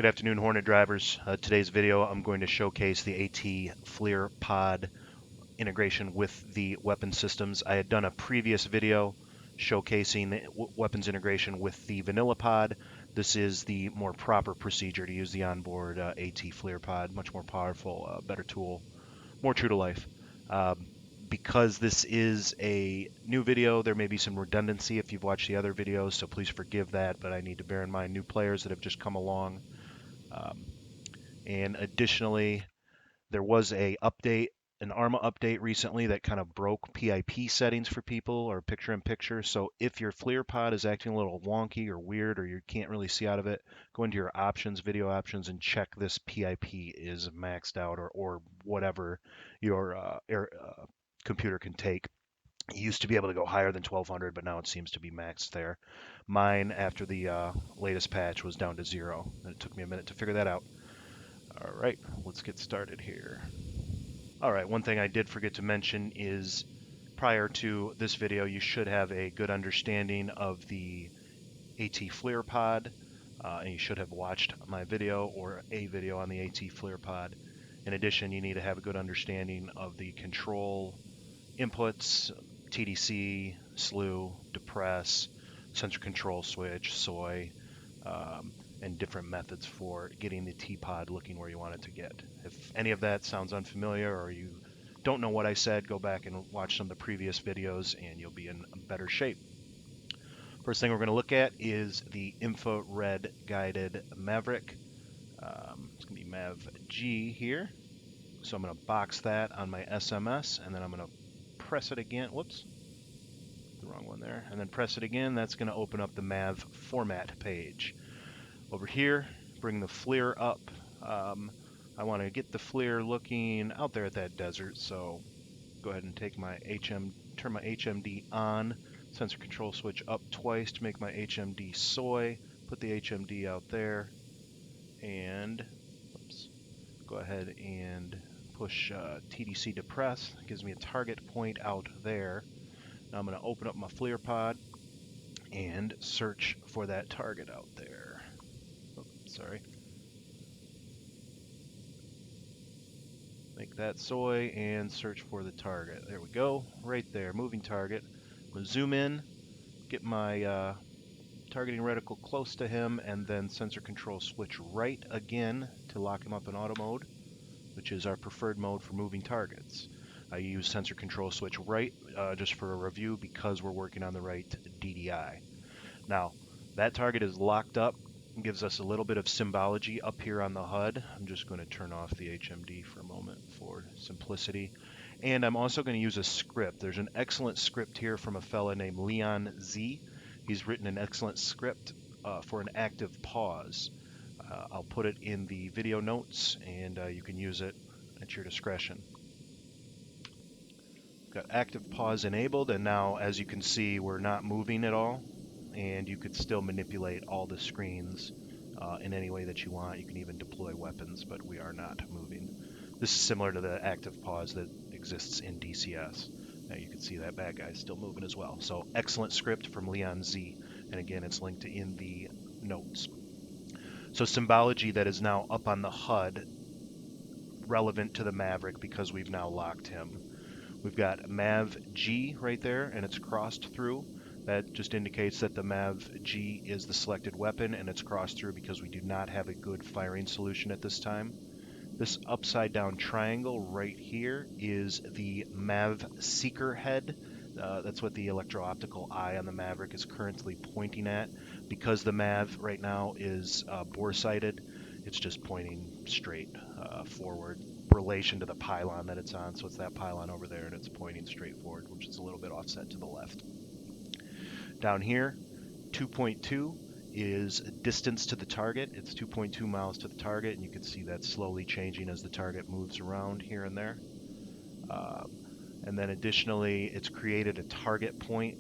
Good afternoon, Hornet drivers. Today's video, I'm going to showcase the AT-FLIR pod integration with the weapon systems. I had done a previous video showcasing the weapons integration with the Vanilla pod. This is the more proper procedure to use the onboard AT-FLIR pod. Much more powerful, better tool, more true to life. Because this is a new video, there may be some redundancy if you've watched the other videos, so please forgive that, but I need to bear in mind new players that have just come along. And additionally, there was an Arma update recently that kind of broke PIP settings for people or picture-in-picture. So if your FLIR pod is acting a little wonky or weird or you can't really see out of it, go into your options, video options, and check this PIP is maxed out or whatever your computer can take. It used to be able to go higher than 1200, but now it seems to be maxed there. Mine, after the latest patch, was down to 0, and it took me a minute to figure that out. All right, let's get started here. All right, one thing I did forget to mention is prior to this video, you should have a good understanding of the AT-FLIR pod, and you should have watched my video or a video on the AT-FLIR pod. In addition, you need to have a good understanding of the control inputs, TDC, slew, depress, sensor control switch, soy, and different methods for getting the T-pod looking where you want it to get. If any of that sounds unfamiliar or you don't know what I said, go back and watch some of the previous videos and you'll be in better shape. First thing we're going to look at is the infrared guided Maverick. It's going to be Mav-G here. So I'm going to box that on my SMS and then I'm going to press it again. Whoops, the wrong one there. And then press it again. That's going to open up the Mav format page. Over here, bring the FLIR up. I want to get the FLIR looking out there at that desert, so go ahead and take my turn my HMD on, sensor control switch up twice to make my HMD soy, put the HMD out there, and go ahead and push TDC depress. It gives me a target point out there. Now I'm going to open up my FLIR pod and search for that target out there. Sorry. Make that soy and search for the target. There we go, right there, moving target. I'm going to zoom in, get my targeting reticle close to him, and then sensor control switch right again to lock him up in auto mode, which is our preferred mode for moving targets. I use sensor control switch right just for a review because we're working on the right DDI. Now, that target is locked up. Gives us a little bit of symbology up here on the HUD. I'm just going to turn off the HMD for a moment for simplicity. And I'm also going to use a script. There's an excellent script here from a fella named Leon Z. He's written an excellent script for an active pause. I'll put it in the video notes and you can use it at your discretion. Got active pause enabled, and now as you can see we're not moving at all. And you could still manipulate all the screens in any way that you want. You can even deploy weapons, but we are not moving. This is similar to the active pause that exists in DCS. Now you can see that bad guy is still moving as well. So excellent script from Leon Z, and again it's linked in the notes. So symbology that is now up on the HUD, relevant to the Maverick because we've now locked him. We've got Mav-G right there, and it's crossed through. That just indicates that the Mav-G is the selected weapon, and it's crossed through because we do not have a good firing solution at this time. This upside down triangle right here is the Mav seeker head. That's what the electro-optical eye on the Maverick is currently pointing at. Because the Mav right now is bore-sighted, it's just pointing straight forward relation to the pylon that it's on. So it's that pylon over there, and it's pointing straight forward, which is a little bit offset to the left. Down here, 2.2 is distance to the target. It's 2.2 miles to the target, and you can see that slowly changing as the target moves around here and there. And then additionally, it's created a target point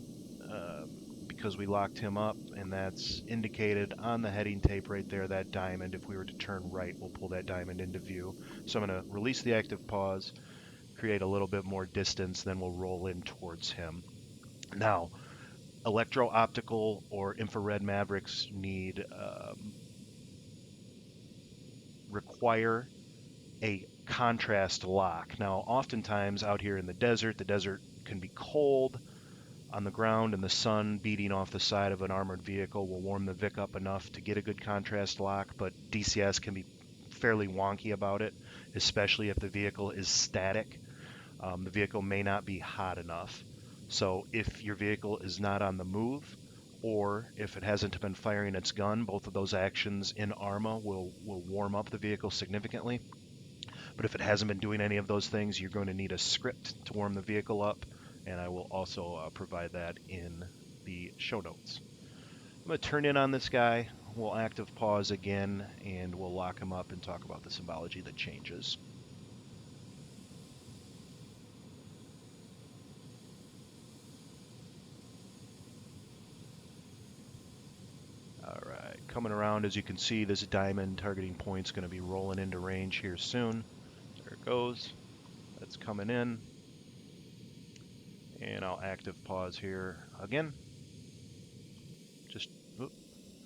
because we locked him up, and that's indicated on the heading tape right there, that diamond. If we were to turn right, we'll pull that diamond into view. So I'm going to release the active pause, create a little bit more distance, then we'll roll in towards him. Now, electro-optical or infrared Mavericks need require a contrast lock. Now, oftentimes out here in the desert can be cold on the ground, and the sun beating off the side of an armored vehicle will warm the Vic up enough to get a good contrast lock, but DCS can be fairly wonky about it, especially if the vehicle is static. The vehicle may not be hot enough. So if your vehicle is not on the move, or if it hasn't been firing its gun, both of those actions in Arma will warm up the vehicle significantly. But if it hasn't been doing any of those things, you're going to need a script to warm the vehicle up, and I will also provide that in the show notes. I'm going to turn in on this guy. We'll active pause again, and we'll lock him up and talk about the symbology that changes. All right, coming around, as you can see, this diamond targeting point's going to be rolling into range here soon. There it goes. That's coming in. And I'll active pause here again. Just, whoop,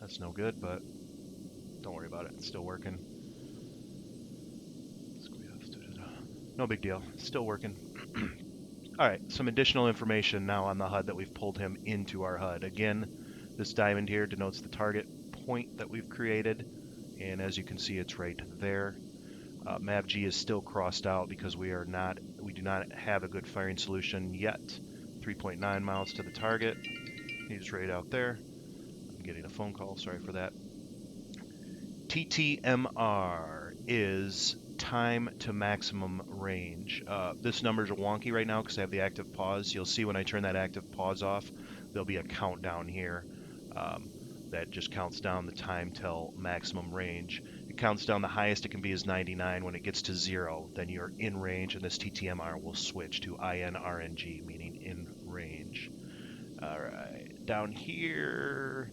that's no good, but don't worry about it. It's still working. No big deal. It's still working. All right, some additional information now on the HUD that we've pulled him into our HUD. Again, this diamond here denotes the target point that we've created, and as you can see, it's right there. MavG is still crossed out because we do not have a good firing solution yet. 3.9 miles to the target. He's right out there. I'm getting a phone call, sorry for that. TTMR is time to maximum range. This number's wonky right now because I have the active pause. You'll see when I turn that active pause off, there'll be a countdown here that just counts down the time till maximum range. It counts down, the highest it can be is 99. When it gets to 0, then you're in range, and this TTMR will switch to INRNG, meaning in range. All right, down here,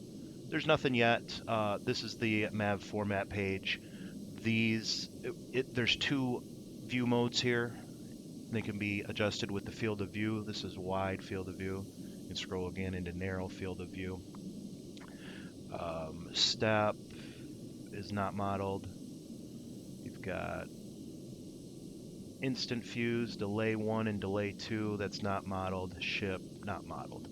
there's nothing yet. This is the Mav format page. There's two view modes here. They can be adjusted with the field of view. This is wide field of view. You can scroll again into narrow field of view. Step is not modeled. You've got instant fuse, delay 1 and delay 2, that's not modeled. Ship, not modeled.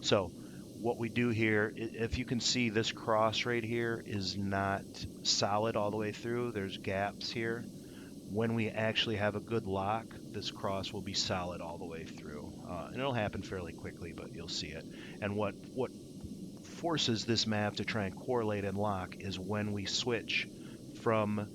So what we do here, if you can see, this cross right here is not solid all the way through. There's gaps here. When we actually have a good lock, this cross will be solid all the way through. And it'll happen fairly quickly, but you'll see it. And what forces this Mav to try and correlate and lock is when we switch from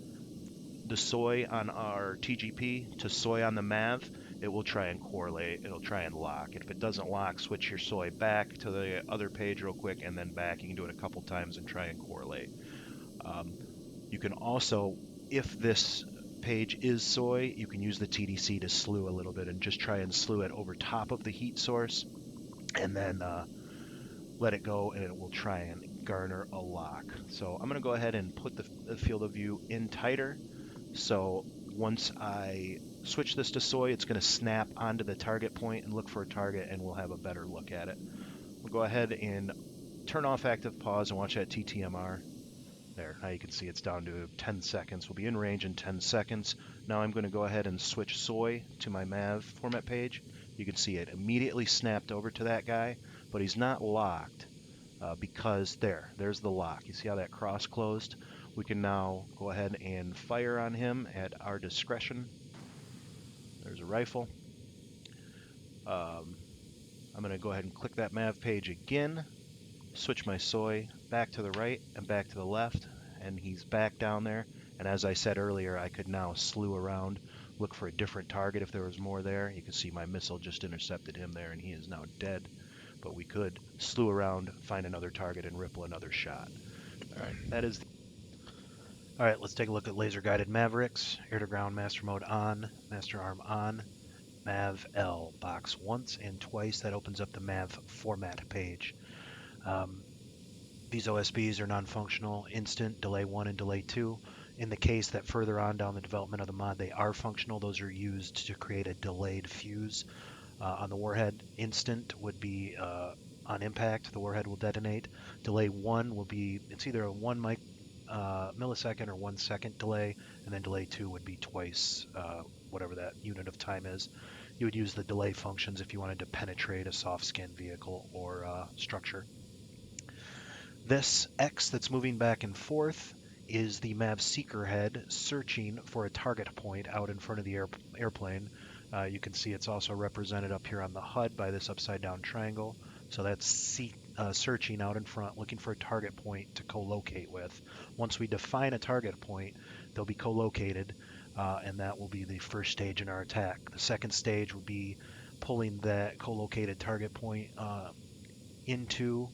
the soy on our TGP to soy on the Mav, it will try and correlate, it'll try and lock. If it doesn't lock, switch your soy back to the other page real quick and then back. You can do it a couple times and try and correlate. You can also, if this page is soy, you can use the TDC to slew a little bit and just try and slew it over top of the heat source, and then let it go, and it will try and garner a lock. So I'm going to go ahead and put the field of view in tighter. So once I switch this to soy, it's going to snap onto the target point and look for a target, and we'll have a better look at it. We'll go ahead and turn off active pause and watch that TTMR. There, now you can see it's down to 10 seconds. We'll be in range in 10 seconds. Now I'm going to go ahead and switch soy to my Mav format page. You can see it immediately snapped over to that guy, but he's not locked because there's the lock. You see how that cross closed? We can now go ahead and fire on him at our discretion. There's a rifle. I'm going to go ahead and click that Mav page again, switch my soy back to the right and back to the left, and he's back down there. And as I said earlier, I could now slew around, look for a different target if there was more there. You can see my missile just intercepted him there, and he is now dead. But we could slew around, find another target, and ripple another shot. All right, that is. All right, let's take a look at laser-guided Mavericks. Air-to-ground master mode on, master arm on, Mav L, box once and twice. That opens up the Mav format page. These OSBs are non-functional, instant, delay 1 and delay 2. In the case that further on down the development of the mod they are functional, those are used to create a delayed fuse on the warhead. Instant would be on impact, the warhead will detonate. Delay 1 will be, it's either a 1 millisecond or 1 second delay, and then delay 2 would be twice whatever that unit of time is. You would use the delay functions if you wanted to penetrate a soft skin vehicle or structure. This X that's moving back and forth is the MAV seeker head searching for a target point out in front of the airplane. You can see it's also represented up here on the HUD by this upside down triangle. So that's searching out in front, looking for a target point to co-locate with. Once we define a target point, they'll be co-located, and that will be the first stage in our attack. The second stage would be pulling that co-located target point into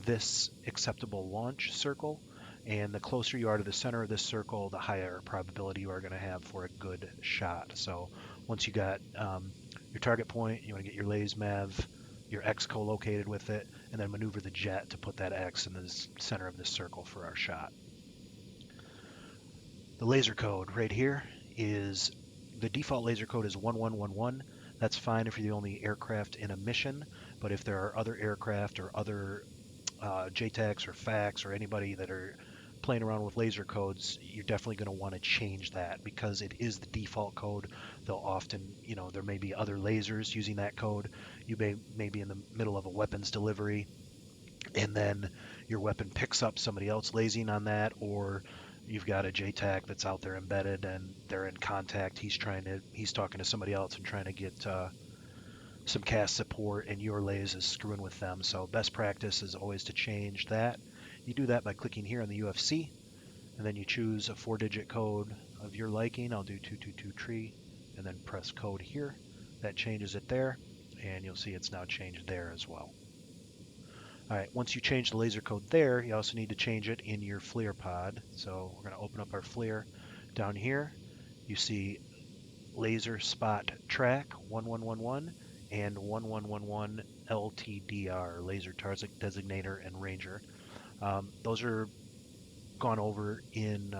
this acceptable launch circle, and the closer you are to the center of this circle, the higher probability you are going to have for a good shot. So once you got your target point, you want to get your laser MAV, your X co-located with it, and then maneuver the jet to put that X in the center of this circle for our shot. The laser code right here is, the default laser code is 1111. That's fine if you're the only aircraft in a mission, but if there are other aircraft or other JTACs or FACs or anybody that are playing around with laser codes, you're definitely going to want to change that because it is the default code. They'll often, there may be other lasers using that code. You may be in the middle of a weapons delivery, and then your weapon picks up somebody else lasing on that, or you've got a JTAC that's out there embedded and they're in contact. He's talking to somebody else and trying to get some cast support, and your lays is screwing with them. So best practice is always to change that. You do that by clicking here on the UFC, and then you choose a 4-digit code of your liking. I'll do 222 tree, and then press code here. That changes it there, and you'll see it's now changed there as well. All right, once you change the laser code there, you also need to change it in your FLIR pod. So we're going to open up our FLIR. Down here, you see laser spot track 1111 and 1111 LTDR, laser target designator and ranger. Those are gone over in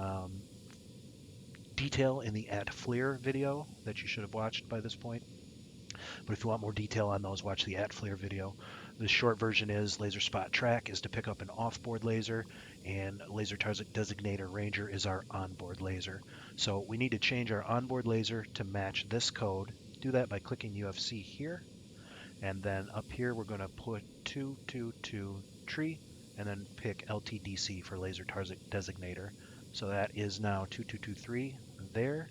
detail in the ATFLIR video that you should have watched by this point. But if you want more detail on those, watch the ATFLIR video. The short version is laser spot track is to pick up an off-board laser, and laser target designator ranger is our onboard laser. So we need to change our onboard laser to match this code. Do that by clicking UFC here, and then up here we're going to put 222 tree, and then pick LTDC for laser target designator. So that is now 2223 there,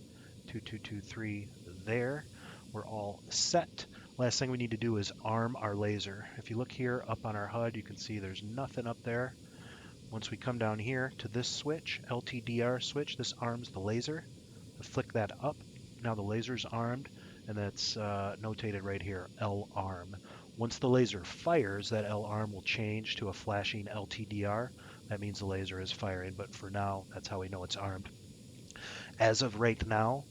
2223 there. We're all set. Last thing we need to do is arm our laser. If you look here up on our HUD, you can see there's nothing up there. Once we come down here to this switch, LTDR switch, this arms the laser. Flick that up. Now the laser's armed, and that's notated right here, L-arm. Once the laser fires, that L-arm will change to a flashing LTDR. That means the laser is firing, but for now, that's how we know it's armed. As of right now,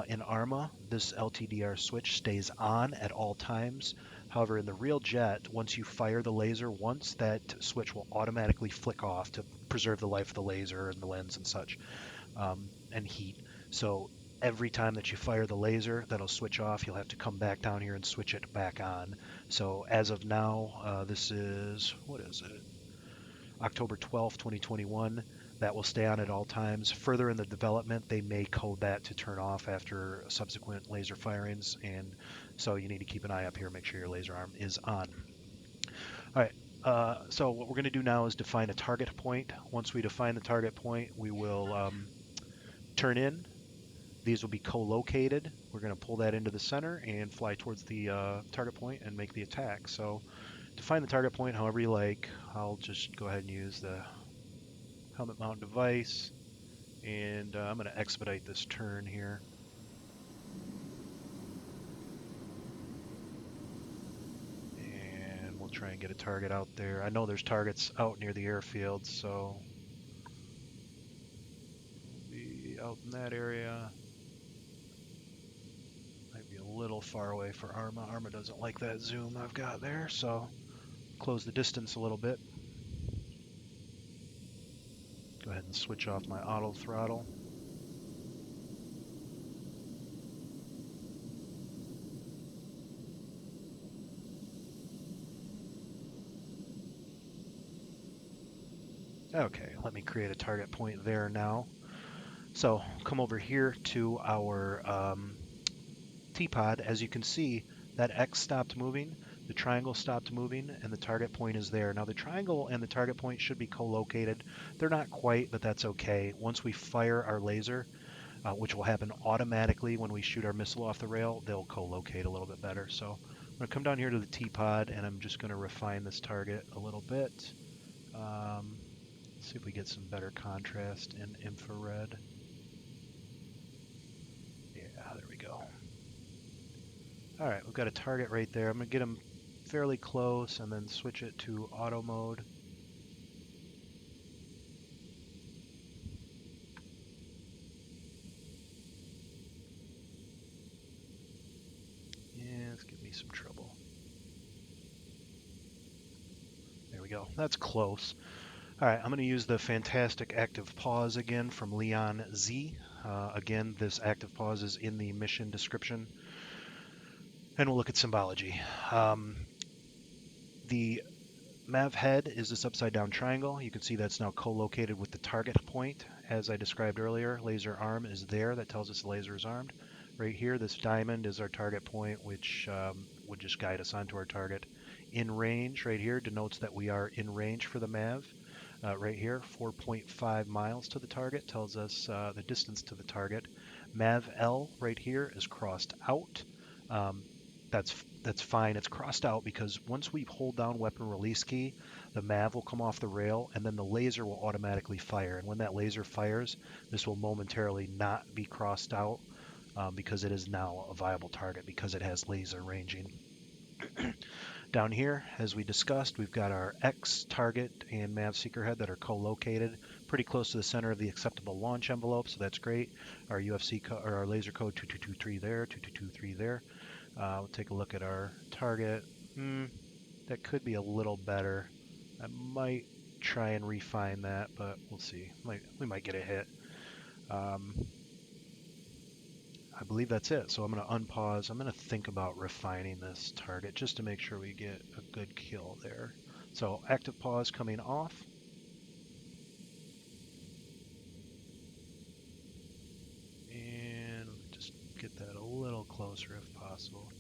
in Arma, this LTDR switch stays on at all times. However, in the real jet, once you fire the laser once, that switch will automatically flick off to preserve the life of the laser and the lens and such, and heat. So every time that you fire the laser, that'll switch off. You'll have to come back down here and switch it back on. So as of now, this is, what is it? October 12th, 2021. That will stay on at all times. Further in the development, they may code that to turn off after subsequent laser firings, and so you need to keep an eye up here, make sure your laser arm is on. All right, so what we're going to do now is define a target point. Once we define the target point, we will turn in. These will be co-located. We're going to pull that into the center and fly towards the target point and make the attack. So define the target point however you like. I'll just go ahead and use the helmet mount device, and I'm going to expedite this turn here. And we'll try and get a target out there. I know there's targets out near the airfield, so we'll be out in that area. Might be a little far away for Arma. Arma doesn't like that zoom I've got there, so close the distance a little bit. Go ahead and switch off my auto throttle. Okay, let me create a target point there now. So come over here to our Tpod. As you can see, that X stopped moving, the triangle stopped moving, and the target point is there. Now the triangle and the target point should be co-located. They're not quite, but that's okay. Once we fire our laser, which will happen automatically when we shoot our missile off the rail, they'll co-locate a little bit better. So I'm going to come down here to the Tpod, and I'm just going to refine this target a little bit. See if we get some better contrast in infrared. Yeah, there we go. All right, we've got a target right there. I'm going to get him fairly close and then switch it to auto mode. Yeah, it's giving me some trouble. There we go. That's close. All right, I'm going to use the fantastic active pause again from Leon Z. Again, this active pause is in the mission description. And we'll look at symbology. The Mav head is this upside down triangle. You can see that's now co-located with the target point. As I described earlier, laser arm is there. That tells us the laser is armed. Right here, this diamond is our target point, which would just guide us onto our target. In range, right here, denotes that we are in range for the Mav. Right here, 4.5 miles to the target tells us the distance to the target. Mav L right here is crossed out. That's fine. It's crossed out because once we hold down weapon release key, the Mav will come off the rail and then the laser will automatically fire. And when that laser fires, this will momentarily not be crossed out because it is now a viable target because it has laser ranging. Down here, as we discussed, we've got our X target and Mav seeker head that are co-located pretty close to the center of the acceptable launch envelope, so that's great. Our or our laser code 2223 there, 2223 there. We'll take a look at our target. That could be a little better. I might try and refine that, but we'll see. We might get a hit. I believe that's it. So I'm going to unpause. I'm going to think about refining this target just to make sure we get a good kill there. So active pause coming off. And just get that a little closer if possible.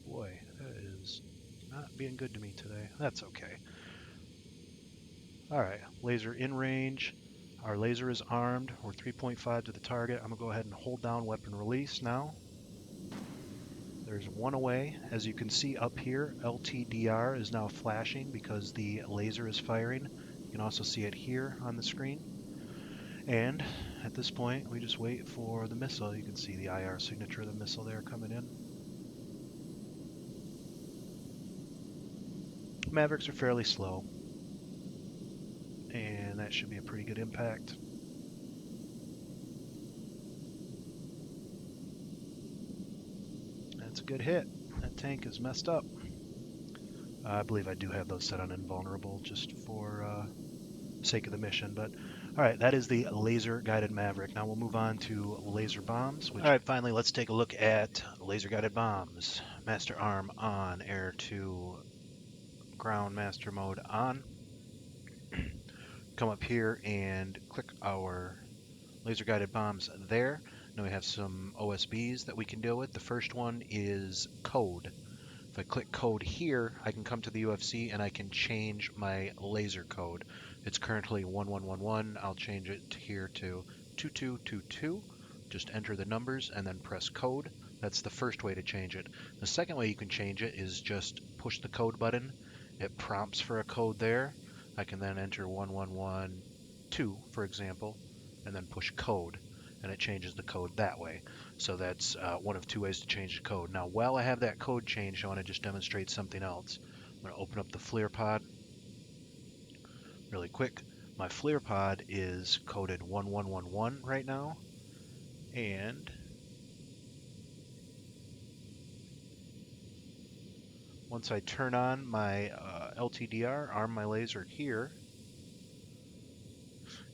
Boy, that is not being good to me today. That's okay. All right, laser in range. Our laser is armed. We're 3.5 to the target. I'm going to go ahead and hold down weapon release now. There's one away. As you can see up here, LTDR is now flashing because the laser is firing. You can also see it here on the screen. And at this point, we just wait for the missile. You can see the IR signature of the missile there coming in. Mavericks are fairly slow. And that should be a pretty good impact. That's a good hit. That tank is messed up. I believe I do have those set on invulnerable just for sake of the mission. But all right, that is the laser-guided Maverick. Now we'll move on to laser bombs. All right, finally, let's take a look at laser-guided bombs. Master arm on, air to ground master mode on. Come up here and click our laser-guided bombs there. Now we have some OSBs that we can deal with. The first one is code. If I click code here, I can come to the UFC and I can change my laser code. It's currently 1111. I'll change it here to 2222. Just enter the numbers and then press code. That's the first way to change it. The second way you can change it is just push the code button. It prompts for a code there. I can then enter 1112, for example, and then push code, and it changes the code that way. So that's one of two ways to change the code. Now, while I have that code changed, I want to just demonstrate something else. I'm going to open up the FLIR pod really quick. My FLIR pod is coded 1111 right now, and once I turn on my LTDR, arm my laser here,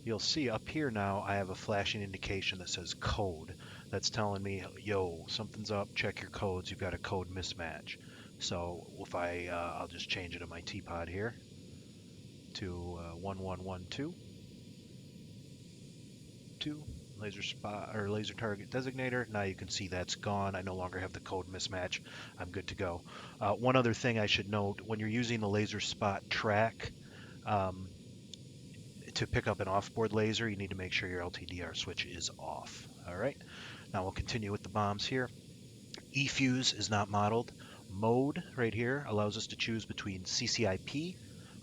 you'll see up here now I have a flashing indication that says code. That's telling me, yo, something's up, check your codes, you've got a code mismatch. So if I'll just change it to my Tpod here. to 1112. 2 laser spot or laser target designator. Now you can see that's gone. I no longer have the code mismatch. I'm good to go. One other thing I should note, when you're using the laser spot track um, to pick up an off-board laser, you need to make sure your LTDR switch is off. All right, now we'll continue with the bombs here. eFuse is not modeled. Mode right here allows us to choose between CCIP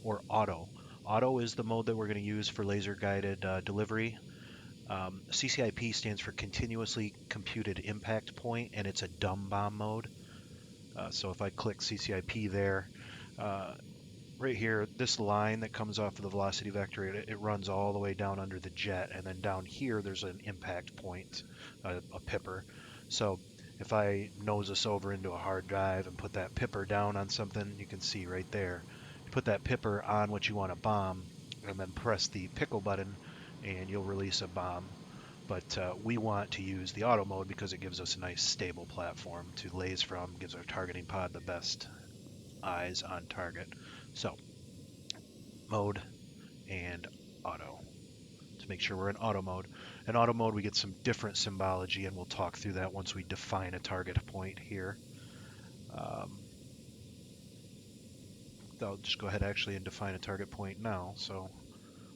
or auto. Auto is the mode that we're going to use for laser guided delivery. CCIP stands for Continuously Computed Impact Point, and it's a dumb bomb mode. So if I click CCIP there, right here, this line that comes off of the velocity vector, it runs all the way down under the jet, and then down here there's an impact point, a pipper. So if I nose this over into a hard drive and put that pipper down on something, you can see right there. You put that pipper on what you want to bomb, and then press the pickle button, and you'll release a bomb. But we want to use the auto mode because it gives us a nice stable platform to laze from, gives our targeting pod the best eyes on target. So, mode and auto to make sure we're in auto mode. In auto mode, we get some different symbology, and we'll talk through that once we define a target point here. I'll just go ahead actually and define a target point now. So,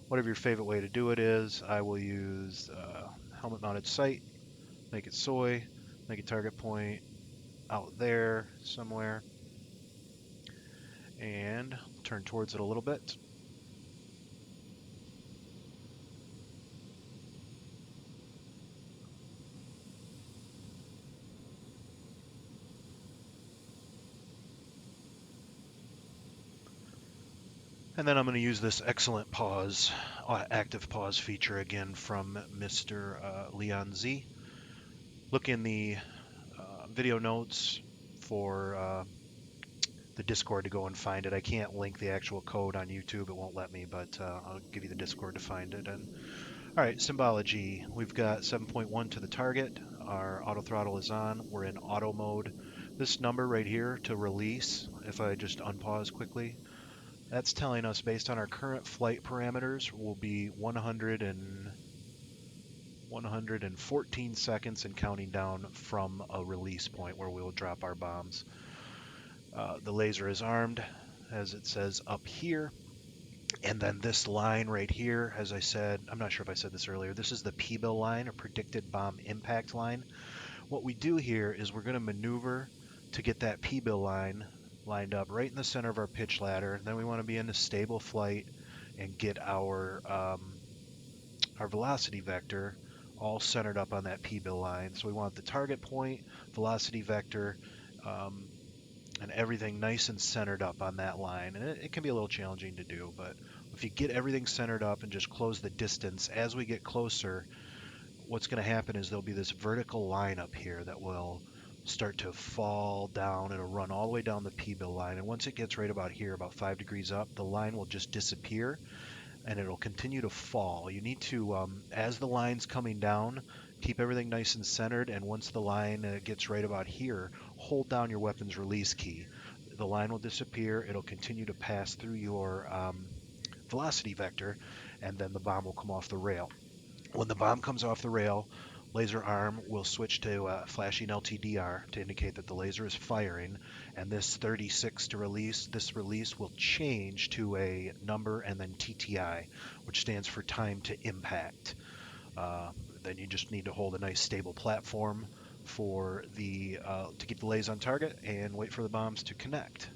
whatever your favorite way to do it is, I will use helmet mounted sight, make it soy, make a target point out there somewhere, and turn towards it a little bit. And then I'm going to use this excellent pause, active pause feature again from Mr. Leon Z. Look in the video notes for the Discord to go and find it. I can't link the actual code on YouTube, it won't let me, but I'll give you the Discord to find it. And all right, symbology. We've got 7.1 to the target. Our auto throttle is on. We're in auto mode. This number right here to release, if I just unpause quickly, that's telling us based on our current flight parameters will be 114 seconds and counting down from a release point where we'll drop our bombs. The laser is armed, as it says up here. And then this line right here, as I said, I'm not sure if I said this earlier, this is the P-bill line, or predicted bomb impact line. What we do here is we're going to maneuver to get that P-bill line lined up right in the center of our pitch ladder. Then we want to be in a stable flight and get our velocity vector all centered up on that P-bill line. So we want the target point, velocity vector, and everything nice and centered up on that line. And it can be a little challenging to do, but if you get everything centered up and just close the distance, as we get closer, what's going to happen is there'll be this vertical line up here that will start to fall down. It'll run all the way down the P-bill line, and once it gets right about here, about 5 degrees up, the line will just disappear and it'll continue to fall. You need to, as the line's coming down, keep everything nice and centered, and once the line gets right about here, hold down your weapon's release key. The line will disappear, it'll continue to pass through your velocity vector, and then the bomb will come off the rail. When the bomb comes off the rail, laser arm will switch to flashing LTDR to indicate that the laser is firing, and this 36 to release, this release will change to a number and then TTI, which stands for time to impact. Then you just need to hold a nice stable platform for the to keep the laser on target and wait for the bombs to connect.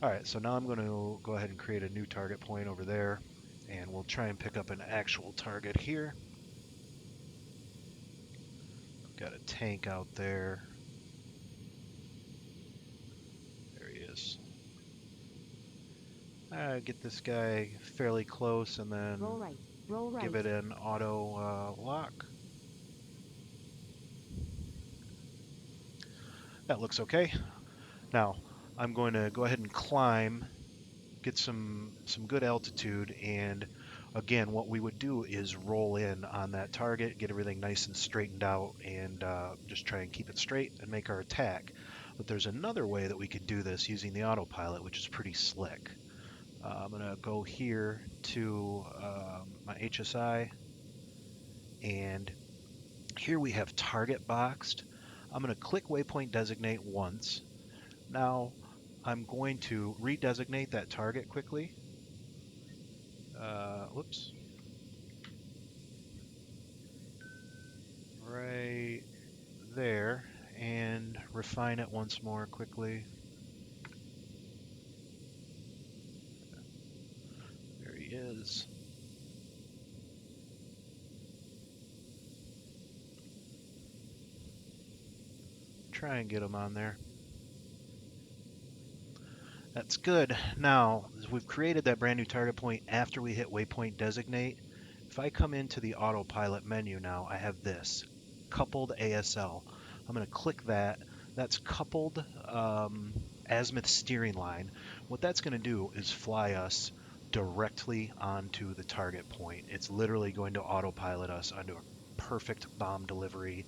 All right, so now I'm going to go ahead and create a new target point over there, and we'll try and pick up an actual target here. Got a tank out there. There he is. Get this guy fairly close and then roll right. Give it an auto lock. That looks okay. Now I'm going to go ahead and climb, get some good altitude, and again, what we would do is roll in on that target, get everything nice and straightened out, and just try and keep it straight and make our attack. But there's another way that we could do this using the autopilot, which is pretty slick. I'm going to go here to my HSI, and here we have target boxed. I'm going to click waypoint designate once. Now I'm going to redesignate that target quickly. Whoops. Right there, and refine it once more quickly. There he is. Try and get him on there. That's good. Now, we've created that brand new target point after we hit waypoint designate. If I come into the autopilot menu now, I have this, coupled ASL. I'm going to click that. That's coupled azimuth steering line. What that's going to do is fly us directly onto the target point. It's literally going to autopilot us onto a perfect bomb delivery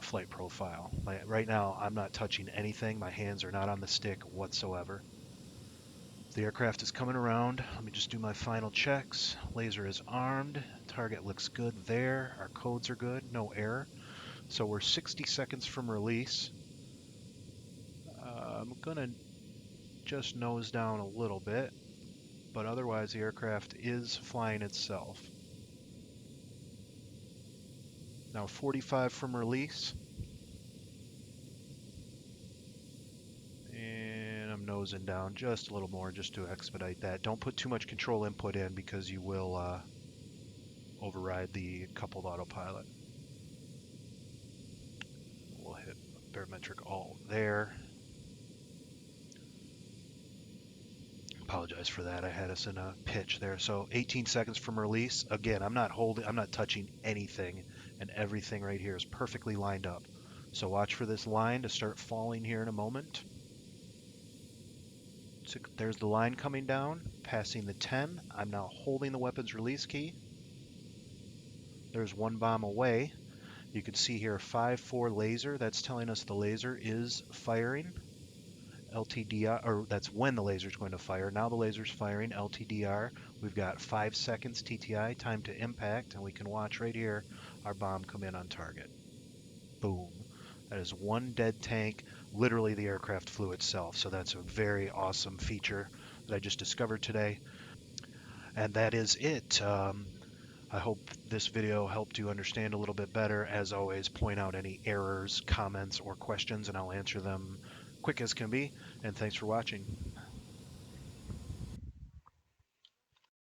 flight profile. Right now, I'm not touching anything. My hands are not on the stick whatsoever. The aircraft is coming around. Let me just do my final checks. Laser is armed. Target looks good there. Our codes are good. No error. So we're 60 seconds from release. I'm going to just nose down a little bit, but otherwise the aircraft is flying itself. Now 45 from release. And I'm nosing down just a little more just to expedite that. Don't put too much control input in because you will override the coupled autopilot. We'll hit barometric alt there. Apologize for that. I had us in a pitch there. So 18 seconds from release. Again, I'm not touching anything, and everything right here is perfectly lined up. So watch for this line to start falling here in a moment. So there's the line coming down, passing the 10. I'm now holding the weapons release key. There's one bomb away. You can see here 5-4 laser. That's telling us the laser is firing. LTDR, or that's when the laser is going to fire. Now the laser's firing. LTDR. We've got 5 seconds TTI, time to impact, and we can watch right here our bomb come in on target. Boom. That is one dead tank. Literally the aircraft flew itself. So that's a very awesome feature that I just discovered today. And that is it. I hope this video helped you understand a little bit better. As always, point out any errors, comments, or questions, and I'll answer them quick as can be. And thanks for watching.